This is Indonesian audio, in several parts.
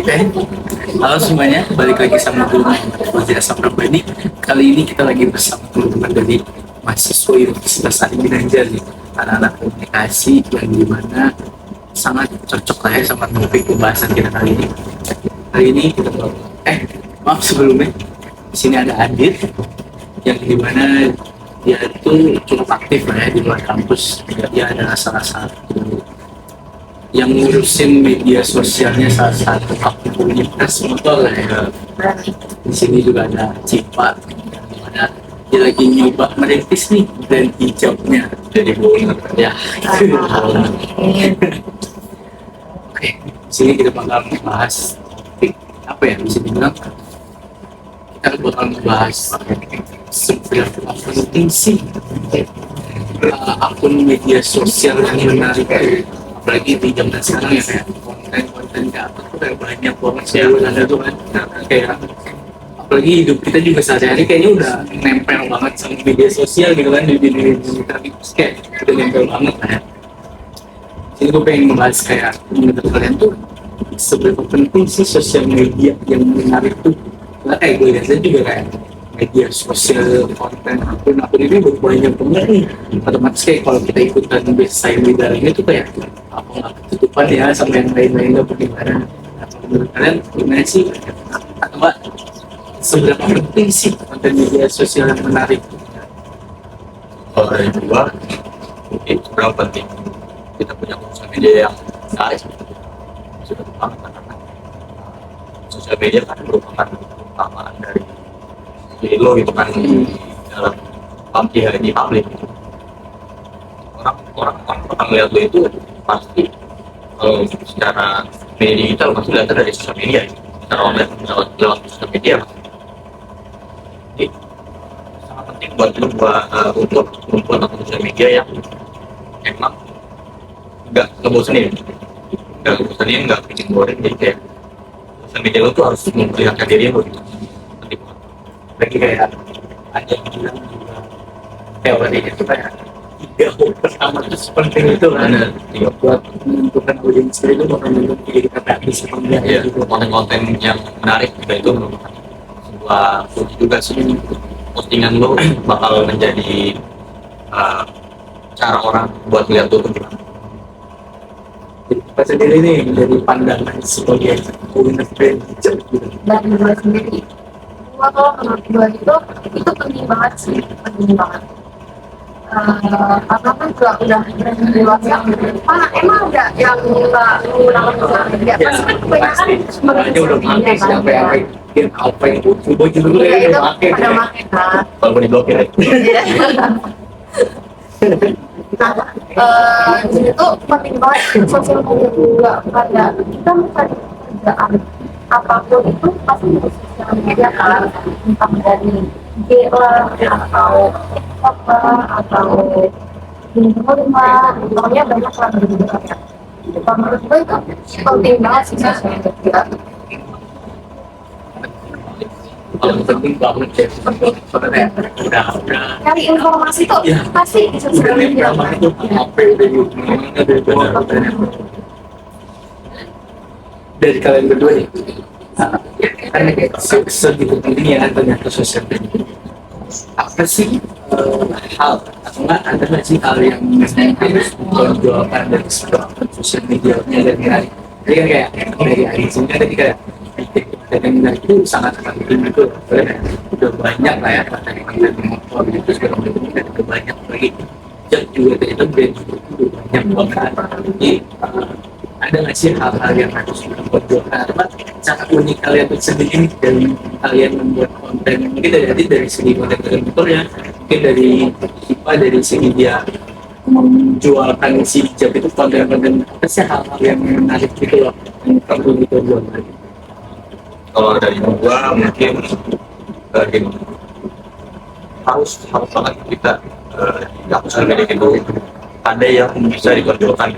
Oke, halo semuanya, balik lagi sama gue Fajar Asam Rabbani. Kali ini kita lagi bersama teman-teman dari mahasiswa Universitas Ari Ginanjar nih, anak-anak komunikasi yang dimana sangat cocok lah ya sama topik pembahasan kita kali ini. Hari ini kita maaf sebelumnya, di sini ada Adit yang dimana dia itu cukup aktif lah ya di luar kampus. Dia adalah salah satu yang ngurusin media sosialnya salah satu komunitas motor lah ya. Di sini juga ada Cipa, dimana dia lagi nyoba merintis nih brand hijabnya dari Boeing ya. Oke, di sini kita bakal membahas apa ya, bisa dibilang kita bakal membahas seberapa penting sih akun media sosial yang menarik, apalagi di zaman sekarang ya, kayak konten-konten dapat udah banyak banget sih ada tuh kan. Kayak apalagi hidup kita juga sehari-hari kayaknya udah nempel banget sama media sosial gitu kan, di dunia digital itu kayak udah nempel banget lah ya. Jadi gue pengen membahas kayak menurut kalian tuh seberapa penting sih sosial media yang menarik tuh. Nah, kayak gue lihat juga kayak media sosial konten akun ini banyak banget nih, otomatis kayak kalau kita ikutan bersaing di dalamnya tuh kayak apa nggak ketutupan ya sama yang lain-lainnya bagaimana. Menurut kalian gimana sih, atau enggak seberapa penting sih konten media sosial yang menarik? Kalau dari gua, mungkin seberapa penting kita punya sosial media yang menarik sudah banget, karena sosial media kan merupakan utamaan dari diri lo gitu kan, dalam di publik gitu. Orang akan melihat lo itu pasti kalau secara media digital pasti dilihat dari sosial media, secara online lewat sosial media. Jadi sangat penting buat lo untuk membuat akun sosial media yang emang nggak ngebosenin, nggak bikin boring. Jadi kayak sosial media lo tuh harus memperlihatkan diri lo gitu. Penting banget. Lagi kayak ada yang bilang juga teori itu kayak 3 hal pertama itu sepenting itu kan, buat menentukan audiens itu bakal menentukan diri kita bisa membayar Ya, gitu. konten-konten yang menarik juga itu merupakan sebuah kunci juga sih. Postingan lo bakal menjadi cara orang buat lihat lo tuh gimana. Jadi kita sendiri nih dari pandangan sebagai owner brand hijab gitu. Dan gue sendiri, kalau menurut gue itu penting banget sih, penting banget. Karena kan juga udah dewasa, mana emang ada yang nggak menggunakan sosial media? Pasti kan kebanyakan Semuanya udah pakai, siapa yang bikin apa yang coba dulu ya ya itu udah pakai. pada pakai kan. Kalau mau diblokir ya. Jadi itu penting banget sosial media juga, karena kita mencari kerjaan apapun itu pasti di sosial media kan, entah dari IG lah atau apa atau di rumah, pokoknya banyak lah gitu kan. Menurut gue itu penting banget sih sosial media. Paling penting banget ya, soalnya udah Cari informasi tuh ya, pasti di sosial udah media. lama itu apa udah benar-benar dari kalian berdua nih. Kan kayak segitu pentingnya kan ternyata sosial media. Apa sih hal atau enggak ada nggak sih hal yang harus ditonjolkan dari sebuah sosial media dari hari? Jadi kan kayak dari hari ini tadi kayak konten itu sangat penting itu, udah banyak lah ya konten motor itu segala macam, dan udah banyak lagi yang juga ternyata brand juga udah banyak banget. Jadi ada nggak sih hal-hal yang harus ditonjolkan atau cara unik kalian sendiri dari kalian membuat konten, mungkin dari segi konten kreator ya, mungkin dari kita dari segi dia menjualkan si hijab itu, konten-konten apa sih hal-hal yang menarik gitu loh yang perlu ditonjolkan? Kalau dari gua mungkin gini, harus banget kita di akun sosial media itu ada yang bisa ditonjolkan.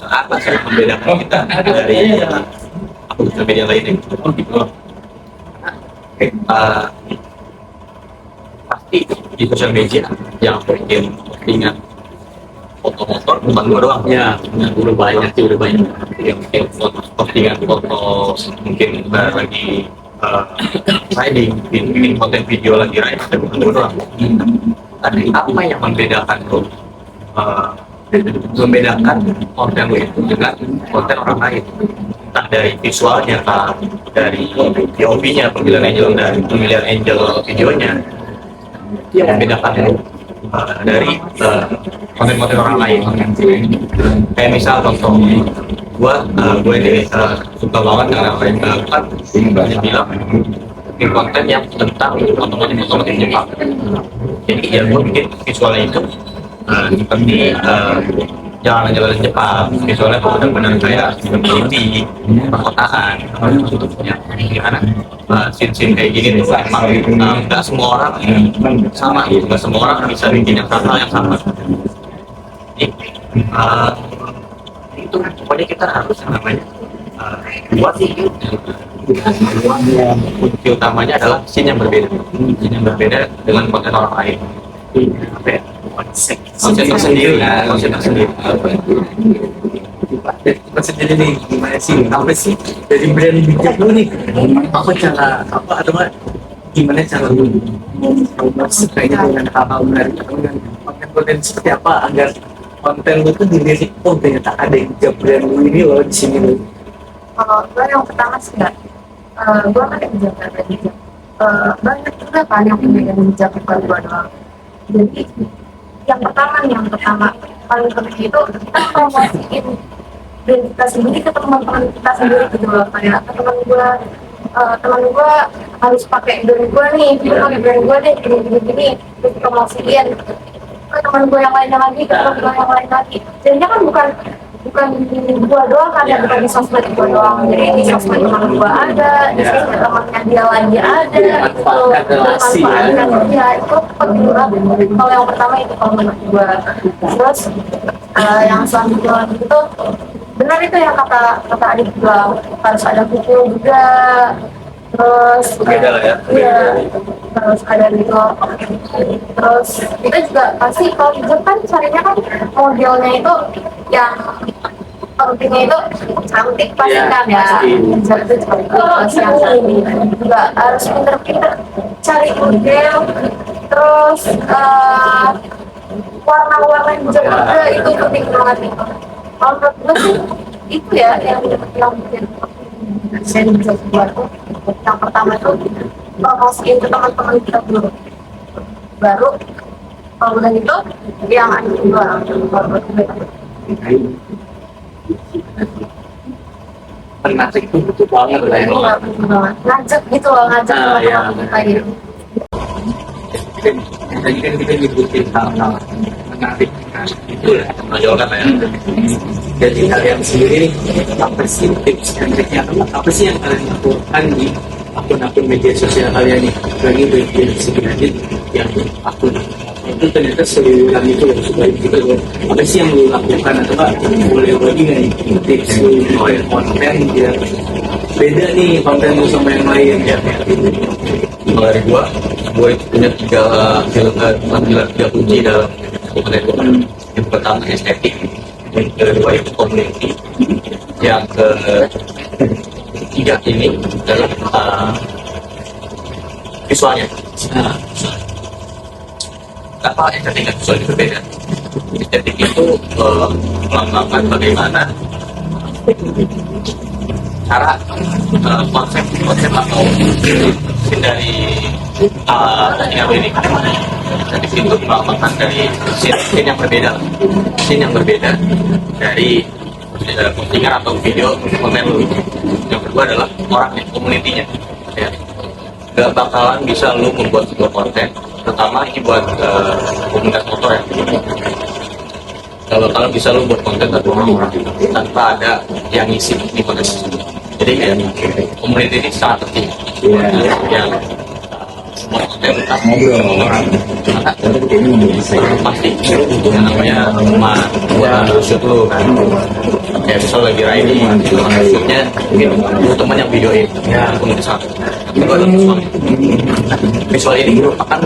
Apa sih yang membedakan kita dari akun sosial media lainnya gitu. Pasti di sosial media yang bikin postingan foto motor bukan gua doang Ya, udah banyak sih, udah banyak. yang foto postingan foto mungkin lagi riding bikin konten video lagi riding tapi bukan gua doang. Tapi apa yang membedakan lo membedakan konten lo itu dengan konten orang lain, entah dari visualnya kah, dari POV-nya, pemilihan angel videonya, yang membedakan lo dari konten-konten orang lain. Kayak misal contoh, gue ini suka banget dengan apa yang dilakukan, dia bilang bikin konten yang tentang otomotif Jepang. Jadi ya gue bikin visualnya itu seperti jalan-jalan Jepang, visualnya tuh benar-benar kayak city, perkotaan, ya, gimana scene-scene kayak gini tuh emang nggak semua orang sama, nggak semua orang bisa bikin yang hal yang sama. Jadi itu pokoknya kita harus namanya buat kunci utamanya adalah scene yang berbeda dengan konten orang lain. Apa ya? Konsep tersendiri. Konsep nih gimana sih? Apa sih dari brand bijak lu nih? Apa cara atau nggak gimana cara lu sukanya dengan hal-hal menarik atau dengan konten-konten seperti apa agar konten lu tuh dilirik, oh ternyata ada yang bijak brand lu ini loh di sini loh. Kalau gue yang pertama sih nggak, gue kan yang bijak dan bijak. Banyak juga kan yang punya yang bijak bukan gue doang. Jadi yang pertama paling penting itu kita promosiin brand kita sendiri ke teman-teman kita sendiri gitu loh. Kayak teman gue harus pakai brand gue nih, pakai brand gue deh gini terus promosiin ke teman gue yang lainnya lagi, ke teman gue yang lain lagi. Jadinya kan bukan gua doang kan, ya, bukan di sosmed gua doang, jadi di sosmed teman gua ada, di sosmed temannya dia lagi ada, itu bermanfaatkan ya, itu penting banget. Kalau yang pertama itu kalau menurut gua. Terus yang selanjutnya itu benar itu yang kata Adit bilang, harus ada buku juga, terus Beda lah ya. iya, terus ada gitu, terus kita juga pasti kalau hijab kan carinya kan modelnya itu yang pentingnya itu cantik pasti Iya, kan ya, pasti. hijab itu cantik terus yang cantik juga harus pinter-pinter cari model, terus warna-warna hijab juga itu penting banget nih. Kalau menurut gue sih itu ya yang bikin saya bisa buat. Yang pertama itu promosiin ke teman-teman kita dulu, baru kalau udah gitu yang ada juga Menarik itu butuh banget lah ya. ngajak gitu loh, ngajak Nah, ya. teman-teman kita gitu. Tadi kan kita nyebutin hal-hal menarik, nah, itu lah Menonjolkan lah ya. jadi kalian sendiri nih, apa sih tips dan triknya, apa sih yang kalian lakukan di akun-akun media sosial kalian nih, bagi bagian sedikit yang akun itu ternyata seluruhan itu loh, supaya kita loh, apa sih yang lu lakukan atau apa boleh bagi nggak nih tips lu bikin konten biar beda nih konten lu sama yang lain ya. Kalau dari gue punya tiga kunci dalam konten itu. Yang pertama estetik, yang kedua itu community, yang ketiga ini adalah visualnya. Apa estetik dan visual itu berbeda? Estetik itu melambangkan bagaimana cara konsep atau dari postingan ini. Dan di situ melambangkan dari scene yang berbeda dari postingan atau video konten lu. Yang kedua adalah orangnya, komunitinya. Ya. Gak bakalan bisa lu membuat sebuah konten, terutama ini buat komunitas motor ya. Gak bakalan bisa lu buat konten tanpa orang-orang, tanpa ada yang ngisi di konten tersebut. Jadi kayak komunitas ini sangat penting. Yang semua konten tentang ngobrol orang, pasti yang namanya teman buat shoot lu kan. Kayak misal lagi riding, shootnya mungkin teman yang videoin, ya komunitas satu. Itu ada visual ini merupakan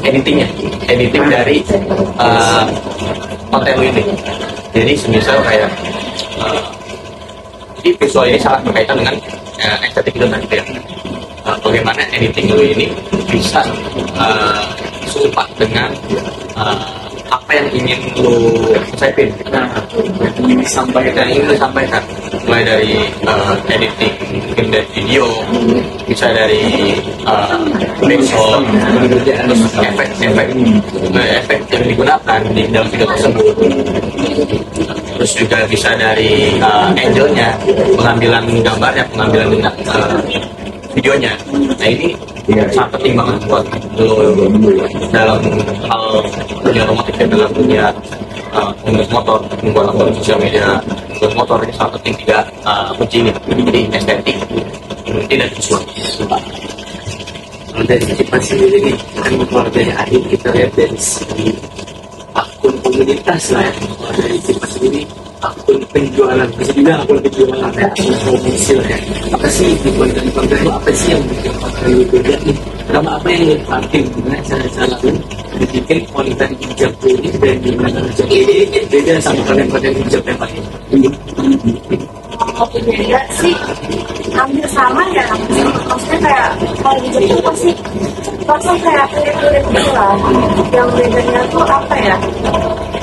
editing dari konten lu ini. Jadi semisal kayak jadi visual ini sangat berkaitan dengan estetik itu tadi ya. Bagaimana editing lu ini bisa serupa dengan apa yang ingin lu sampaikan. Nah, yang disampaikan Yang ingin lu sampaikan, mulai dari editing mungkin dari video, bisa dari background, terus efek yang digunakan di dalam video tersebut, terus juga bisa dari angle-nya, pengambilan gambarnya, pengambilan videonya. Nah ini sangat penting banget buat lo dalam hal dunia otomotif dan dalam dunia pengguna motor, membuat akun sosial media pengguna motor ini sangat penting tiga kunci ini. Jadi estetik, community, dan visual. Kalau dari Cipa sendiri nih, kan kalau dari akhir kita lihat dari segi akun komunitas lah ya. Kalau dari Cipa sendiri, akun penjualan, bisa juga akun penjualan ya, akun promosi lah ya. Apa sih di konten-konten itu, apa sih yang bikin konten itu beda nih? Kenapa apa yang lu pakai, gimana cara-cara lu bikin konten hijab ini dan gimana hijab ini beda sama konten-konten hijab yang lain? Kalau beda sih hampir sama ya, maksudnya kayak kalau di Jepang pasti langsung kayak mirip-mirip gitu lah. Yang bedanya tuh apa ya,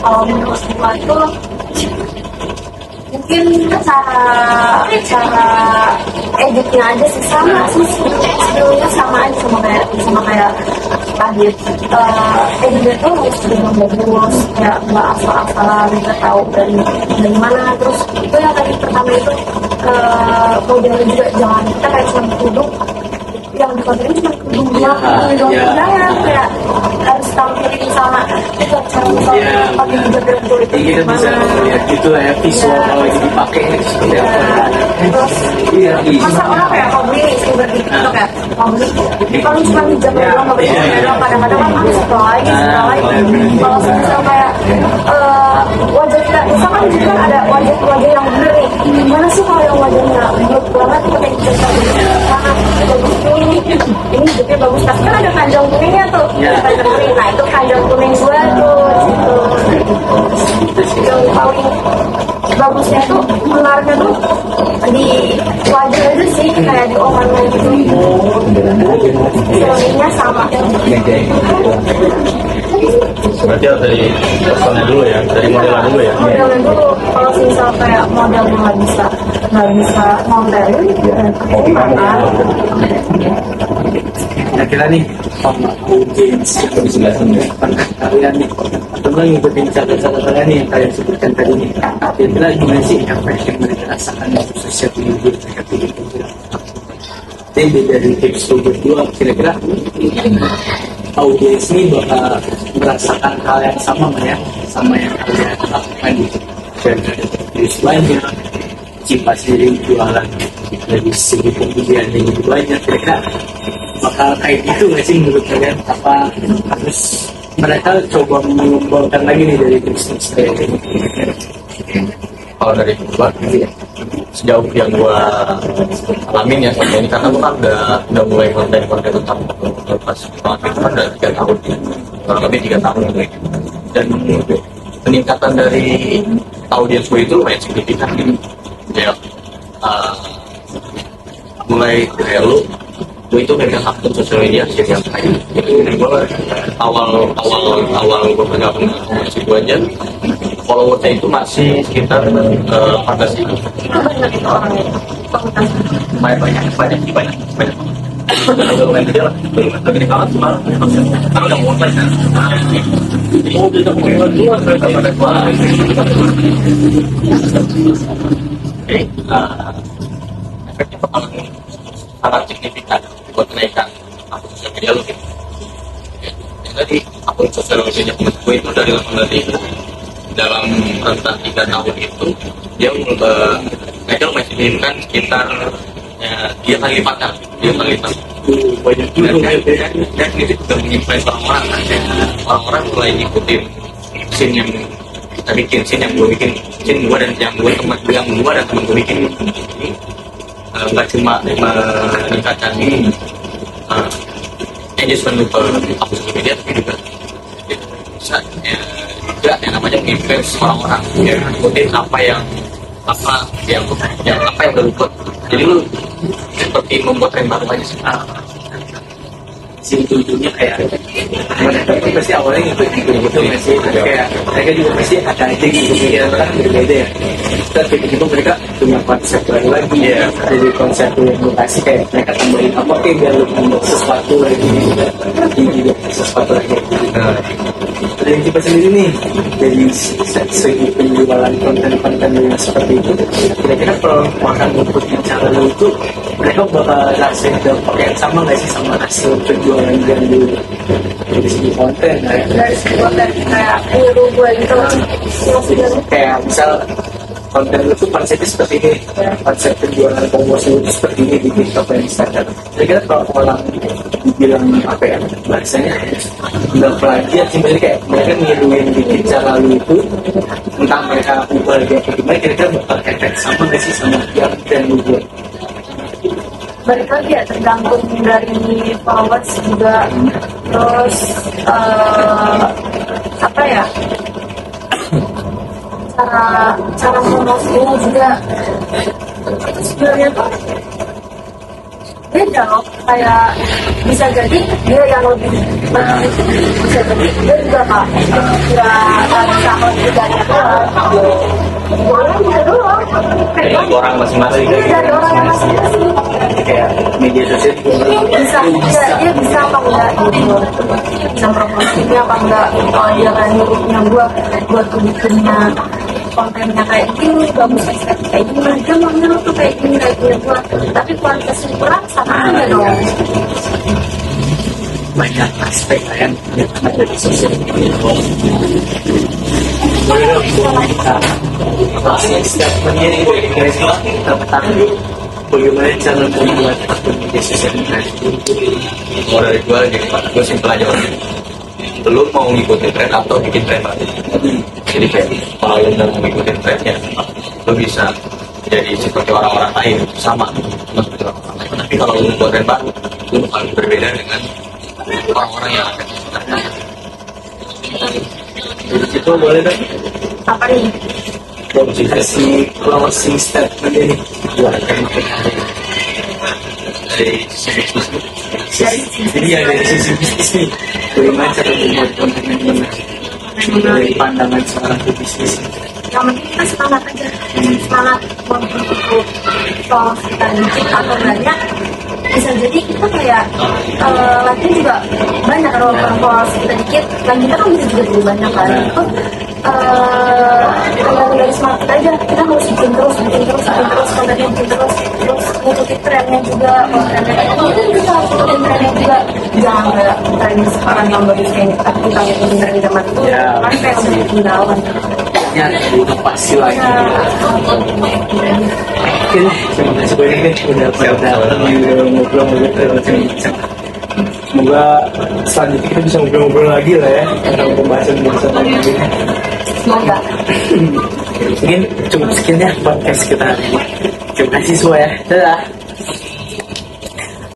kalau menurut gua tuh mungkin cara editnya aja sih sama sih, sebelumnya sama aja sama kayak tadi. Editnya tuh harus benar bagus, kayak nggak asal-asalan, nggak tahu dari mana. Terus itu yang tadi pertama itu modelnya juga jangan kita kayak cuma duduk, yang di konten cuma duduk doang kayak harus tampilin sama itu cara pakai hijab dan kulit Jadi kita bisa melihat gitu lah ya, visual kalau lagi dipakai ini seperti apa. terus masa orang kayak hobi seperti TikTok ya, hobi kalau cuma hijab doang nggak boleh doang, kadang-kadang kan aku suka lagi kalau misal kayak wajah kita misalkan di situ kan ada wajah yang bener nih, gimana sih kalau yang wajahnya bener banget pakai hijab karena bagus ini hijabnya bagus, tapi kan ada kanjang kuningnya tuh, kanjang kuning, nah itu kanjang kuning gue tuh situ yang paling bagusnya tuh, menariknya tuh di wajah aja sih, kayak di orangnya gitu, filmnya sama. Berarti harus dari personnya dulu ya, dari modelnya dulu ya. Modelnya dulu, kalau misal kayak modelnya nggak bisa modelin, gimana? Kira-kira nih sama audiens yang di sebelah sini pernah kalian nih atau nggak ngikutin catatan kalian nih yang kalian sebutkan tadi nih, kira-kira gimana sih apa yang mereka rasakan di sosial media mereka pilih jadi dari tips lu berdua, kira-kira audiens ini bakal merasakan hal yang sama nggak ya sama yang kalian lakukan gitu, dan ada views banyak, Cipa sendiri jualan dari segi pembelian yang lebih banyak, kira-kira bakal kayak gitu nggak sih menurut kalian? Apa harus mereka coba mengembangkan lagi nih dari bisnis kayak gini? Kalau dari gua sejauh yang gua alamin ya sampai ini, karena gua kan udah mulai konten tentang pas banget itu kan udah 3 tahun ya, kurang lebih 3 tahun gitu. Dan peningkatan dari audiens gua itu lumayan signifikan gitu. Ya, mulai dari gue itu megang akun sosial media setiap hari. Jadi gue awal gue bergabung dengan komunitas gue aja, followersnya itu masih sekitar 14.000. Banyak itu orangnya, banyak. Udah lumayan gede lah, lebih banget cuma karena udah mulai kan. Mau kita mulai dua, pada dua. Jadi efeknya bakalan sangat signifikan buat kenaikan akun sosial media lo gitu. Yang tadi akun sosial media gue itu dari 18.000 dalam rentang 3 tahun itu dia naiknya lumayan signifikan, sekitar dia kali lipat. Banyak juga Dan itu juga menginfluence orang-orang mulai ngikutin scene yang kita bikin, scene yang gue bikin, scene gue dan teman gue bikin. Ini nggak cuma meningkatkan engagement ke akun sosial media, tapi juga bisa juga yang namanya influence orang-orang ya ikutin apa yang udah lu buat. Jadi lu seperti membuat tren baru aja sih. Si ujungnya kayak mereka itu pasti awalnya ngikut gitu ya sih, kayak mereka juga pasti ada aja gitu pikiran orang berbeda ya. Tapi tiba-tiba mereka punya konsep baru lagi ya, jadi konsep yang lokasi kayak mereka tambahin apa kayak biar lu tambah sesuatu lagi gitu, juga sesuatu lagi. Dari Cipa sendiri nih, dari segi penjualan konten-konten yang seperti itu, kira-kira kalau makan inputnya cara lu itu, mereka bakal rasain dampak yang sama nggak sih sama hasil penjualan yang dulu dari segi konten? Dari segi konten kayak guru gue gitu, Kayak misal konten lu tuh konsepnya seperti ini, konsep penjualan promosi itu seperti ini di TikTok dan Instagram. Kira-kira kalau orang dibilang apa ya, bahasanya nggak plagiat sih, berarti kayak mereka niruin dikit cara lu itu, entah mereka ubah lagi apa gimana, kira-kira bakal efek sama nggak sih sama yang dan lu buat? balik lagi ya tergantung dari followers juga, terus apa ya, cara promosinya juga itu sebenarnya tuh beda loh. Kayak bisa jadi dia yang lebih bagus, bisa jadi dia juga nggak takut juga orang bisa doang Dari orang masing-masing. dari orang yang masing-masing Kayak media sosial dia bisa apa enggak gitu, bisa promosinya apa enggak. Kalau dia kan nyuruhnya buat bikinnya kontennya kayak gini, bagus kayak gini, dia mau nyuruh tuh kayak gini buat, tapi kualitasnya kurang sama aja dong. banyak aspek yang ada di sosial media. Statementnya ini kita ketahui bagaimana cara membuat akun media sosial media. Mau dari gue gue simpel aja orang. Lu mau ngikutin tren atau bikin tren baru. Jadi kayak kalau lu udah mau ngikutin trennya, lu bisa jadi seperti orang-orang lain sama seperti orang-orang lain. Tapi kalau lu buat tren baru, lu bakal berbeda dengan orang-orang yang ada. Itu boleh kan? Apa nih? Kasih closing statement ini buat Dari sisi bisnis. Jadi ya dari sisi bisnis nih, bagaimana cara membuat konten yang benar dari pandangan seorang pebisnis. Yang penting kita semangat aja, semangat untuk kalau kita dikit atau banyak, bisa jadi kita kayak latihan juga banyak. Kalau followers kita dikit, dan kita kan bisa juga jadi banyak kan. Itu tergantung dari semangat kita aja. Kita harus bikin terus kontennya, terus ngikutin trennya juga. Kalau trennya kayak gitu, kita harus ngikutin trennya juga. Jangan kayak tren sekarang yang bagus kayak kita ngikutin tren zaman itu, kan kayak udah ketinggalan. Ya, itu pasti lagi. Oke, terima kasih banyak deh udah ngobrol-ngobrol macam-macam. Semoga selanjutnya kita bisa ngobrol-ngobrol lagi lah ya tentang pembahasan lagi. Semoga. Mungkin cukup sekian ya podcast kita hari ini. Terima kasih semua ya. Dadah.